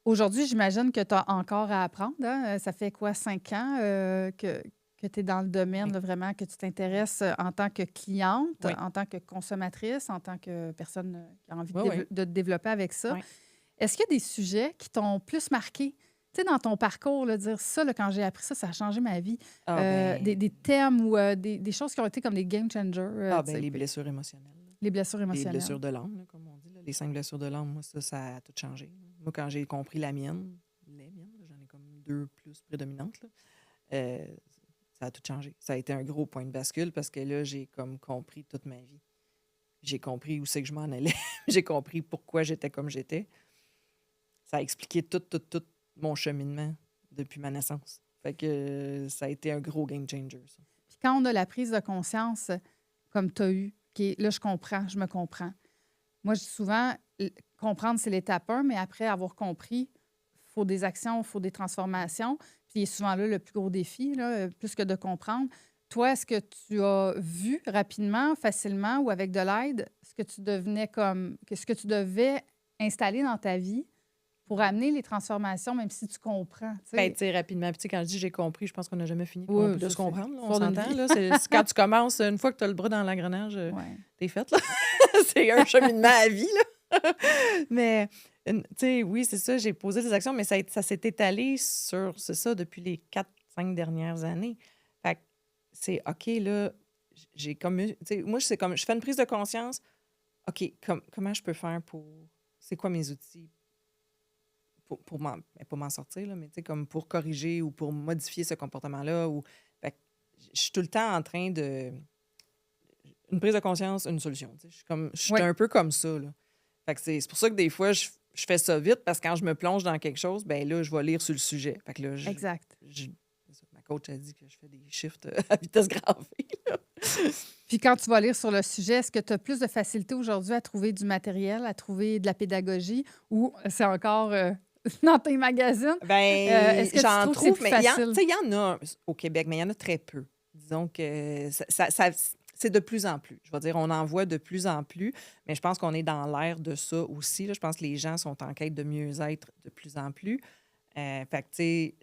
aujourd'hui, j'imagine que tu as encore à apprendre. Hein? Ça fait quoi, 5 ans que tu es dans le domaine, Oui. là, vraiment, que tu t'intéresses en tant que cliente, Oui. en tant que consommatrice, en tant que personne qui a envie Oui. de te développer avec ça. Oui. Est-ce qu'il y a des sujets qui t'ont plus marqué? Tu sais, dans ton parcours, là, dire ça, là, quand j'ai appris ça, ça a changé ma vie. Ah, ben, Des thèmes ou des choses qui ont été comme des game changers. Tu sais, les blessures émotionnelles. Là. les blessures Les émotionnelles. blessures de l'âme, là, comme on dit. Là. Les 5 blessures de l'âme, moi, ça a tout changé. Là. Moi, quand j'ai compris les miennes, là, j'en ai comme 2 plus prédominantes, là, ça a tout changé. Ça a été un gros point de bascule parce que là, j'ai comme compris toute ma vie. J'ai compris où c'est que je m'en allais. J'ai compris pourquoi j'étais comme j'étais. Ça a expliqué tout mon cheminement depuis ma naissance. Fait que ça a été un gros game changer, ça. Puis quand on a la prise de conscience, comme tu as eu, qui est, là, je comprends, je me comprends. Moi, je dis souvent, comprendre, c'est l'étape 1, mais après avoir compris, il faut des actions, il faut des transformations. Puis il est souvent là le plus gros défi, là, plus que de comprendre. Toi, est-ce que tu as vu rapidement, facilement ou avec de l'aide, ce que tu devais installer dans ta vie pour amener les transformations, même si tu comprends? Tu sais? Ben, tu sais, rapidement. Puis, tu sais, quand je dis j'ai compris, je pense qu'on n'a jamais fini Oui, de ça, se comprendre. Là, on fort d'une s'entend. vie. Là, c'est quand tu commences, une fois que tu as le bras dans l'engrenage, Ouais. t'es faite. Là. C'est un cheminement à vie. Là. Mais, tu sais, oui, c'est ça. J'ai posé des actions, mais ça s'est étalé sur, c'est ça, depuis les 4-5 dernières années. Fait que c'est OK, là, j'ai comme. Tu sais, moi, c'est comme. Je fais une prise de conscience. OK, comment je peux faire pour. C'est quoi mes outils? Pour m'en sortir, là, mais tu sais, comme pour corriger ou pour modifier ce comportement-là. Fait que je suis tout le temps en train de. Une prise de conscience, une solution. Tu sais. Je suis Oui. un peu comme ça. Là. Fait que c'est pour ça que des fois, je fais ça vite parce que quand je me plonge dans quelque chose, ben là, je vais lire sur le sujet. Fait que là, Exact. ma coach a dit que je fais des shifts à vitesse grand V. Là. Puis quand tu vas lire sur le sujet, est-ce que tu as plus de facilité aujourd'hui à trouver du matériel, à trouver de la pédagogie ou c'est encore dans tes magazines? Ben, est-ce que tu j'en trouves que c'est trouve, plus mais facile? il y en a au Québec, mais il y en a très peu. Disons que c'est de plus en plus. Je vais dire, on en voit de plus en plus, mais je pense qu'on est dans l'ère de ça aussi. Là. Je pense que les gens sont en quête de mieux-être de plus en plus. Fait que, tu sais,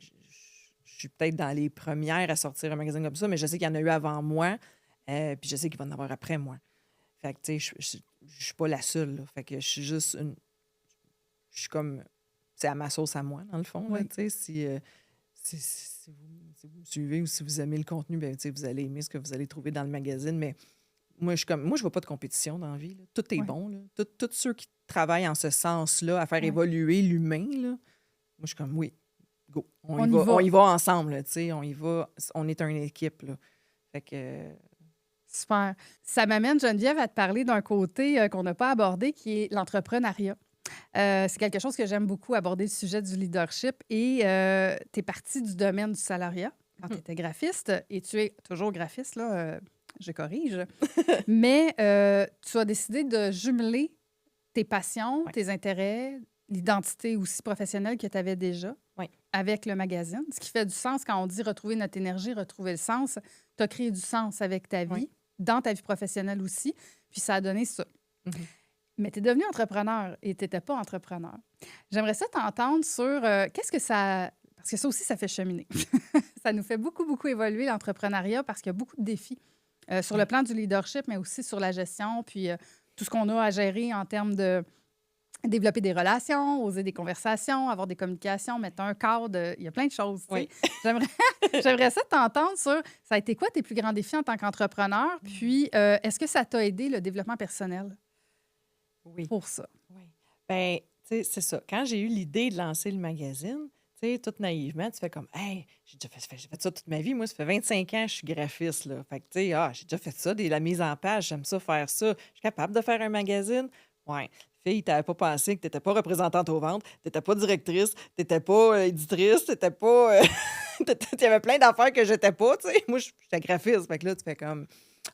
je suis peut-être dans les premières à sortir un magazine comme ça, mais je sais qu'il y en a eu avant moi, puis je sais qu'il va en avoir après moi. Fait que, tu sais, je suis pas la seule. Là. Fait que je suis juste une... Je suis comme... C'est à ma sauce à moi, dans le fond. Oui. Là, tu sais, si vous me suivez ou si vous aimez le contenu, bien, vous allez aimer ce que vous allez trouver dans le magazine. Mais moi, je vois pas de compétition dans la vie. Là. Tout est Oui. bon. Là. Tous ceux qui travaillent en ce sens-là, à faire Oui. évoluer l'humain, là, moi, je suis comme, oui, go. On y va. On y va ensemble. Là, on y va. On est une équipe. Là. Fait que... Super. Ça m'amène, Geneviève, à te parler d'un côté qu'on n'a pas abordé, qui est l'entrepreneuriat. C'est quelque chose que j'aime beaucoup, aborder le sujet du leadership. Et tu es partie du domaine du salariat quand tu étais graphiste, et tu es toujours graphiste, là, je corrige. Mais tu as décidé de jumeler tes passions, Ouais. tes intérêts, l'identité aussi professionnelle que tu avais déjà Ouais. avec le magazine. Ce qui fait du sens quand on dit retrouver notre énergie, retrouver le sens. Tu as créé du sens avec ta vie, Ouais. dans ta vie professionnelle aussi, puis ça a donné ça. Mhm. Mais tu es devenu entrepreneur et tu n'étais pas entrepreneur. J'aimerais ça t'entendre sur qu'est-ce que ça... Parce que ça aussi, ça fait cheminer. Ça nous fait beaucoup, beaucoup évoluer l'entrepreneuriat parce qu'il y a beaucoup de défis sur le plan du leadership, mais aussi sur la gestion, puis tout ce qu'on a à gérer en termes de développer des relations, oser des conversations, avoir des communications, mettre un cadre. Il y a plein de choses. Tu sais. Oui. J'aimerais ça t'entendre sur ça a été quoi tes plus grands défis en tant qu'entrepreneur, puis est-ce que ça t'a aidé le développement personnel? Oui. pour ça? Oui. Ben, tu sais, c'est ça. Quand j'ai eu l'idée de lancer le magazine, tu sais, tout naïvement, tu fais comme, hey, j'ai fait ça toute ma vie. Moi, ça fait 25 ans que je suis graphiste, là. Fait que, tu sais, j'ai déjà fait ça, la mise en page, j'aime ça faire ça. Je suis capable de faire un magazine. Ouais. Fille, t'avais pas pensé que t'étais pas représentante aux ventes, t'étais pas directrice, t'étais pas éditrice, t'étais pas. Il y avait plein d'affaires que j'étais pas, tu sais. Moi, j'étais graphiste. Fait que là, tu fais comme,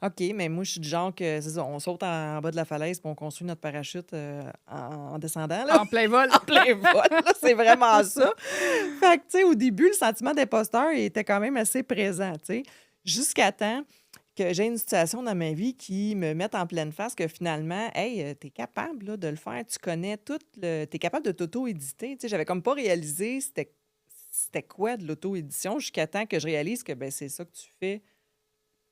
OK, mais moi, je suis du genre que, c'est ça, on saute en bas de la falaise puis on construit notre parachute en descendant, là. En plein vol. En plein vol, là, c'est vraiment ça. Fait que, tu sais, au début, le sentiment d'imposteur il était quand même assez présent, tu sais, jusqu'à temps que j'ai une situation dans ma vie qui me mette en pleine face que finalement, hey, t'es capable là, de le faire, tu connais tout le. T'es capable de t'auto-éditer. Tu sais, j'avais comme pas réalisé c'était quoi de l'auto-édition jusqu'à temps que je réalise que ben, c'est ça que tu fais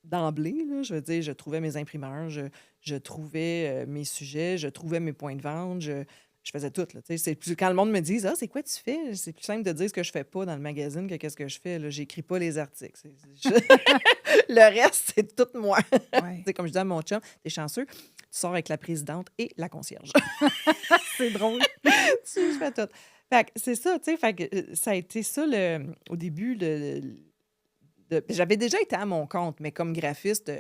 d'emblée. Là. Je veux dire, je trouvais mes imprimeurs, je trouvais mes sujets, je trouvais mes points de vente, je faisais tout. Là, tu sais. C'est plus, quand le monde me dit c'est quoi tu fais? C'est plus simple de dire ce que je fais pas dans le magazine que qu'est-ce que je fais. Là. J'écris pas les articles. Le reste, c'est tout moi. Ouais. C'est comme je dis à mon chum, t'es chanceux, tu sors avec la présidente et la concierge. C'est drôle. Je fais tout. Fait que c'est ça, tu sais. Fait que ça a été ça au début. J'avais déjà été à mon compte, mais comme graphiste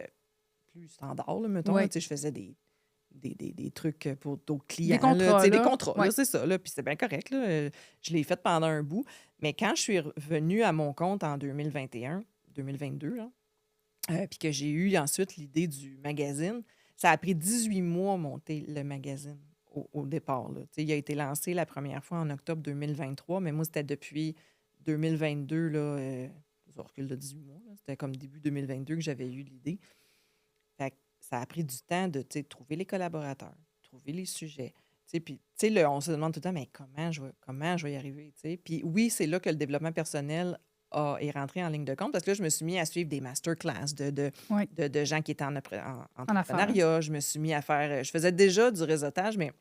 plus standard, là, mettons. Ouais. Là, tu sais, je faisais des trucs pour d'autres clients. Des contrats, là, tu sais, des là. contrats, là, Ouais. c'est ça. Là, puis c'est bien correct. Là, je l'ai fait pendant un bout. Mais quand je suis revenue à mon compte en 2021, 2022, là, puis que j'ai eu ensuite l'idée du magazine, ça a pris 18 mois à monter le magazine au départ. Là. Tu sais, il a été lancé la première fois en octobre 2023, mais moi, c'était depuis 2022, là, ça recule de 18 mois. Là. C'était comme début 2022 que j'avais eu l'idée. Fait que ça a pris du temps de tu sais, trouver les collaborateurs, trouver les sujets. Tu sais, puis, tu sais, on se demande tout le temps, mais comment je vais y arriver? Tu sais? Puis oui, c'est là que le développement personnel est rentré en ligne de compte parce que là, je me suis mis à suivre des masterclass Ouais. de gens qui étaient en affaires. entrepreneuriat. Je me suis mis à faire. Je faisais déjà du réseautage, mais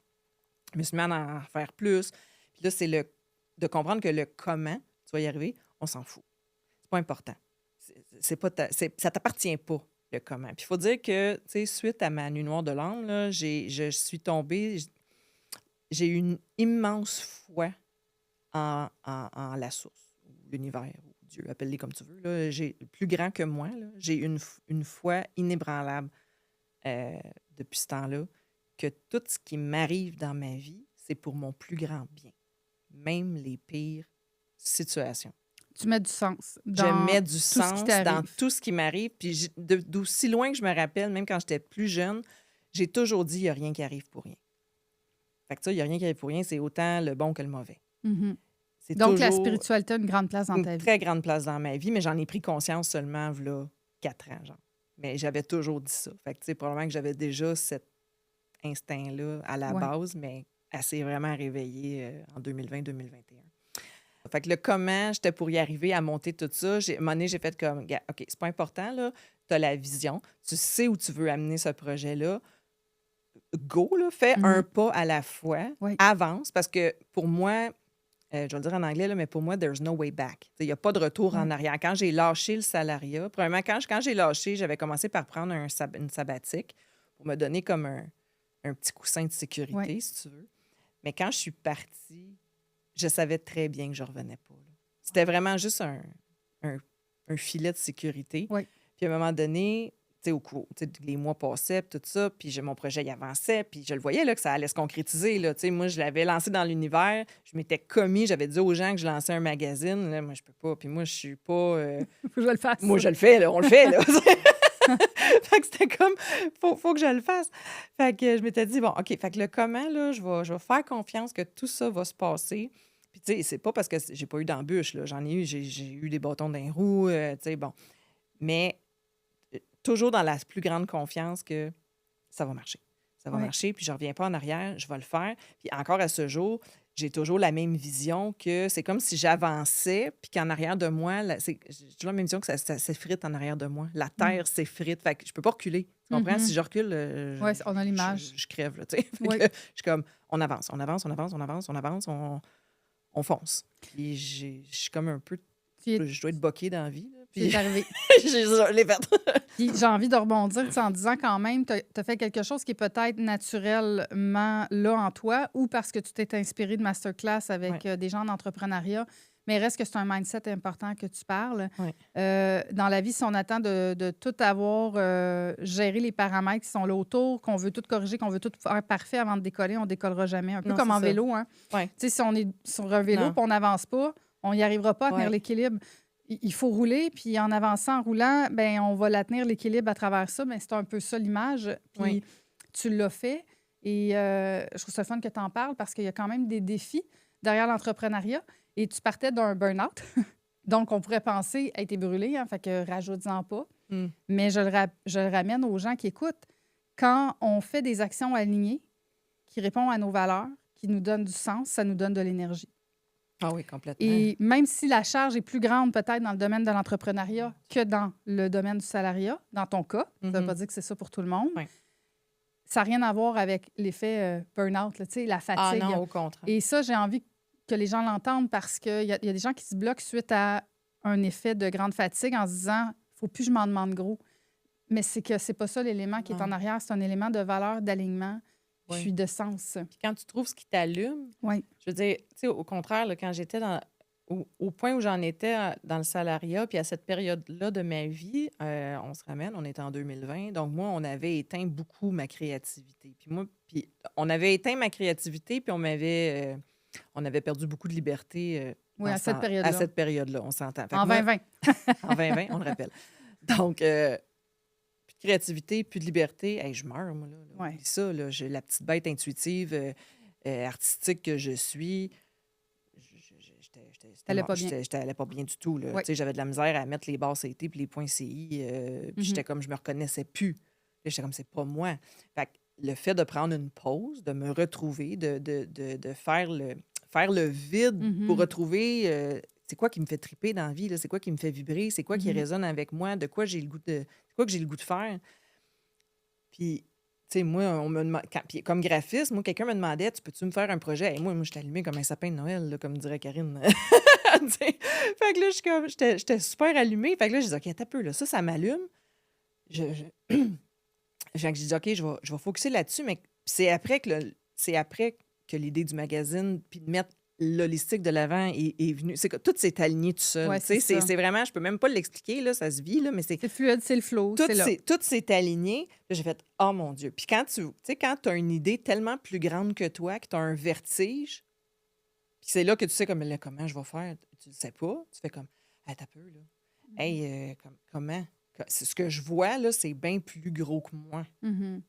je me suis mis à en faire plus. Puis là, c'est de comprendre que le comment tu vas y arriver, on s'en fout. C'est pas important. C'est pas ça t'appartient pas, le comment. Puis il faut dire que, tu sais, suite à ma nuit noire de l'âme, là, je suis tombée, j'ai eu une immense foi en la source, ou l'univers, ou Dieu, appelle-les comme tu veux. Là. J'ai plus grand que moi. Là. J'ai une foi inébranlable depuis ce temps-là, que tout ce qui m'arrive dans ma vie, c'est pour mon plus grand bien. Même les pires situations. Tu mets du sens Je dans mets du tout ce sens qui dans t'arrive. tout ce qui m'arrive. Puis d'aussi loin que je me rappelle, même quand j'étais plus jeune, j'ai toujours dit il n'y a rien qui arrive pour rien. Fait que ça, il n'y a rien qui arrive pour rien, c'est autant le bon que le mauvais. Mhm. C'est Donc, la toujours spiritualité a une grande place dans une ta vie. très grande place dans ma vie, mais j'en ai pris conscience seulement, là, 4 ans, genre. Mais j'avais toujours dit ça. Fait que, tu sais, probablement que j'avais déjà cet instinct-là à la Ouais. base, mais elle s'est vraiment réveillée en 2020-2021. Fait que le comment j'étais pour y arriver à monter tout ça, à un moment donné, j'ai fait comme, gars, OK, c'est pas important, là. Tu as la vision, tu sais où tu veux amener ce projet-là. Go, là, fais un pas à la fois, Oui. avance, parce que pour moi, je vais le dire en anglais, là, mais pour moi, there's no way back. Il n'y a pas de retour en arrière. Quand j'ai lâché le salariat, premièrement, quand j'ai lâché, j'avais commencé par prendre une sabbatique pour me donner comme un petit coussin de sécurité, si tu veux. Mais quand je suis partie, je savais très bien que je ne revenais pas. Là. C'était vraiment juste un filet de sécurité. Oui. Puis à un moment donné, tu sais, les mois passaient, puis tout ça, puis mon projet il avançait, puis je le voyais là, que ça allait se concrétiser. Là, tu sais, moi, je l'avais lancé dans l'univers, je m'étais commis, j'avais dit aux gens que je lançais un magazine. Là, moi, je peux pas, puis moi, je suis pas... Faut que je le fasse. Moi, je le fais, là, on le fait, là. Fait que c'était comme, faut que je le fasse. Fait que je m'étais dit, bon, OK, fait que le comment, là, je vais faire confiance que tout ça va se passer. Puis, tu sais, c'est pas parce que j'ai pas eu d'embûche, là. J'en ai eu, j'ai eu des bâtons dans les roues, tu sais, bon. Mais toujours dans la plus grande confiance que ça va marcher. Ça va marcher, puis je reviens pas en arrière, je vais le faire. Puis encore à ce jour, j'ai toujours la même vision que c'est comme si j'avançais, puis qu'en arrière de moi, j'ai toujours la même vision que ça s'effrite en arrière de moi. La terre s'effrite, fait que je peux pas reculer. Tu comprends? Si je recule, Oui, on a l'image. je crève, là, tu sais. Oui. Je suis comme, on avance, on fonce. Puis je suis comme un peu... Je dois être boquée dans la vie, là, Puis C'est arrivé. je l'ai fait. Puis j'ai envie de rebondir tu sais, en disant quand même, tu as fait quelque chose qui est peut-être naturellement là en toi ou parce que tu t'es inspiré de masterclass avec Ouais, des gens en entrepreneuriat. Mais il reste que c'est un mindset important que tu parles. ouais. Dans la vie, si on attend de tout avoir, géré les paramètres qui sont là autour, qu'on veut tout corriger, qu'on veut tout faire parfait avant de décoller, on ne décollera jamais. Un peu Non, comme c'est en ça. vélo. Hein. Ouais. Tu sais, si on est sur un vélo et Non. on n'avance pas, on n'y arrivera pas à tenir Ouais. l'équilibre. Il faut rouler, puis en avançant, en roulant, ben on va la tenir l'équilibre à travers ça. Ben, c'est un peu ça l'image. Oui. Puis tu l'as fait. Et je trouve ça le fun que tu en parles parce qu'il y a quand même des défis derrière l'entrepreneuriat. Et tu partais d'un burn-out. Donc, on pourrait penser, hey, t'es brûlé, hein, fait que rajoute-en pas. Mm. Mais je le ramène aux gens qui écoutent. Quand on fait des actions alignées, qui répondent à nos valeurs, qui nous donnent du sens, ça nous donne de l'énergie. Ah oui, complètement. Et même si la charge est plus grande peut-être dans le domaine de l'entrepreneuriat que dans le domaine du salariat, dans ton cas, ça ne veut Mhm. pas dire que c'est ça pour tout le monde, Ouais. ça n'a rien à voir avec l'effet burn-out, là, tu sais, la Ah fatigue. non, au contraire. Et ça, j'ai envie que les gens l'entendent parce qu'il y a des gens qui se bloquent suite à un effet de grande fatigue en se disant « il ne faut plus que je m'en demande gros ». Mais c'est que c'est pas ça l'élément qui est en Non. arrière, c'est un élément de valeur, d'alignement, Oui. puis de sens. Puis quand tu trouves ce qui t'allume, Oui. je veux dire, tu sais, au contraire, là, quand j'étais au point où j'en étais dans le salariat, puis à cette période-là de ma vie, on se ramène, on était en 2020, donc moi, on avait éteint beaucoup ma créativité. Puis on avait éteint ma créativité, puis on avait perdu beaucoup de liberté Oui, à cette à période-là. cette période-là, on s'entend. Fait que En moi, 2020. en 2020, on le rappelle. Donc, plus de créativité, plus de liberté. Hey, je meurs, moi, là. Ouais. Oublie ça, là. J'ai la petite bête intuitive, artistique que je suis. T'allais pas bien. J'étais pas bien du tout, là. Ouais. Tu sais, j'avais de la misère à mettre les barres CT puis les points CI. Puis j'étais comme, je me reconnaissais plus. Puis j'étais comme, c'est pas moi. Fait que le fait de prendre une pause, de me retrouver, de faire le vide pour Mhm. retrouver c'est quoi qui me fait triper dans la vie, là? C'est quoi qui me fait vibrer, c'est quoi qui Mhm. résonne avec moi, de quoi j'ai le goût de. C'est quoi que j'ai le goût de faire. Puis, tu sais, moi, on me demande. Puis comme graphiste, moi, quelqu'un me demandait, tu peux-tu me faire un projet? Et moi, je suis allumée comme un sapin de Noël, là, comme dirait Karine. Tu sais. Fait que là, j'étais super allumée. Fait que là, j'ai dit, OK, attends un peu, là, ça m'allume. J'ai dit, OK, je vais focusser là-dessus, mais c'est après que l'idée du magazine, puis de mettre l'holistique de l'avant est venue. C'est que tout s'est aligné tout seul. Ouais, Tu sais, c'est ça. c'est vraiment, je peux même pas l'expliquer, là, ça se vit, là, mais c'est C'est fluide, c'est le flow, c'est là. tout s'est aligné. Là, j'ai fait, oh mon Dieu. Puis quand tu as une idée tellement plus grande que toi, que tu as un vertige, puis c'est là que tu sais comme, là, comment je vais faire. Tu ne sais pas. Tu fais comme, ah, t'as peu, là. Hey, comment? Ce que je vois, là, c'est bien plus gros que moi. Mhm.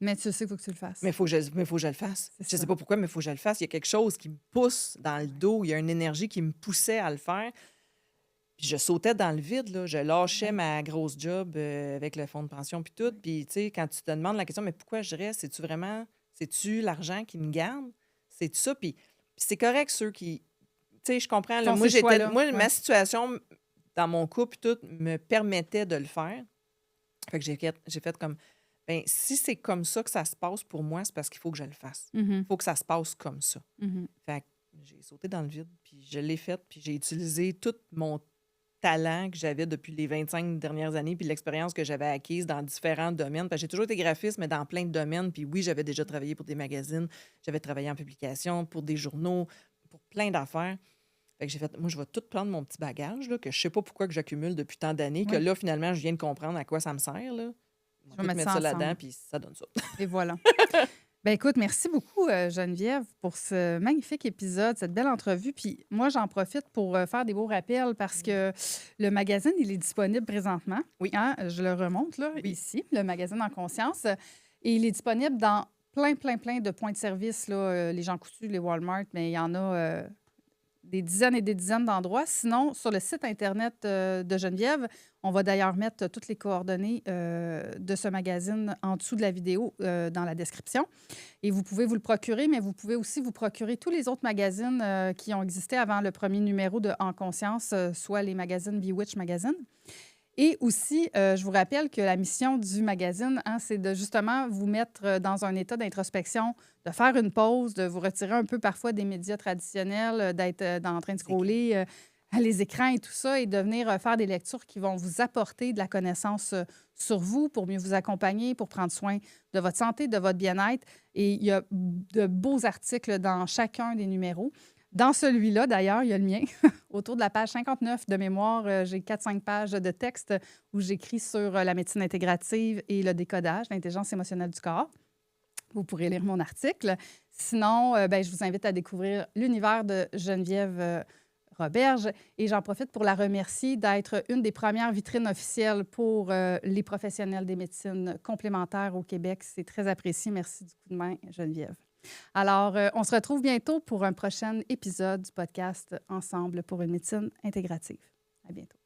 Mais tu sais qu'il faut que tu le fasses. Mais il faut que je le fasse. C'est Je ça. sais pas pourquoi, mais il faut que je le fasse. Il y a quelque chose qui me pousse dans le dos. Il y a une énergie qui me poussait à le faire. Puis je sautais dans le vide, là. Je lâchais ma grosse job avec le fonds de pension puis tout. Puis, tu sais, quand tu te demandes la question, mais pourquoi je reste? C'est-tu l'argent qui me garde? C'est ça? Puis c'est correct, ceux qui... Tu sais, je comprends. Là, Font moi, ces choix-là, moi, ouais. ma situation dans mon couple tout me permettait de le faire. Fait que j'ai fait comme... Ben, si c'est comme ça que ça se passe pour moi, c'est parce qu'il faut que je le fasse. Mhm. Il faut que ça se passe comme ça. Mhm. Fait que j'ai sauté dans le vide, puis je l'ai fait, puis j'ai utilisé tout mon talent que j'avais depuis les 25 dernières années, puis l'expérience que j'avais acquise dans différents domaines. Parce que j'ai toujours été graphiste, mais dans plein de domaines. Puis oui, j'avais déjà travaillé pour des magazines, j'avais travaillé en publication, pour des journaux, pour plein d'affaires. Fait que j'ai fait, moi, je vais tout prendre mon petit bagage, là, que je sais pas pourquoi que j'accumule depuis tant d'années, que Oui. là, finalement, je viens de comprendre à quoi ça me sert, là. Je vais Tout mettre mettre ça ça là-dedans, ensemble. puis ça donne ça. Et voilà. Ben écoute, merci beaucoup, Geneviève, pour ce magnifique épisode, cette belle entrevue. Puis moi, j'en profite pour faire des beaux rappels parce que le magazine, il est disponible présentement. Oui. Hein? Je le remonte là, Oui. ici, le magazine En Conscience. Et il est disponible dans plein de points de service, là, les Jean Coutu, les Walmart, mais il y en a des dizaines et des dizaines d'endroits. Sinon, sur le site Internet de Geneviève, on va d'ailleurs mettre toutes les coordonnées de ce magazine en dessous de la vidéo dans la description. Et vous pouvez vous le procurer, mais vous pouvez aussi vous procurer tous les autres magazines qui ont existé avant le premier numéro de En Conscience, soit les magazines Bewitch Magazine. Et aussi, je vous rappelle que la mission du magazine, hein, c'est de justement vous mettre dans un état d'introspection, de faire une pause, de vous retirer un peu parfois des médias traditionnels, d'être en train de scroller les écrans et tout ça et de venir faire des lectures qui vont vous apporter de la connaissance sur vous pour mieux vous accompagner, pour prendre soin de votre santé, de votre bien-être. Et il y a de beaux articles dans chacun des numéros. Dans celui-là, d'ailleurs, il y a le mien. Autour de la page 59 de mémoire, j'ai 4-5 pages de texte où j'écris sur la médecine intégrative et le décodage, l'intelligence émotionnelle du corps. Vous pourrez lire mon article. Sinon, je vous invite à découvrir l'univers de Geneviève Roberge et j'en profite pour la remercier d'être une des premières vitrines officielles pour les professionnels des médecines complémentaires au Québec. C'est très apprécié. Merci du coup de main, Geneviève. Alors, on se retrouve bientôt pour un prochain épisode du podcast Ensemble pour une médecine intégrative. À bientôt.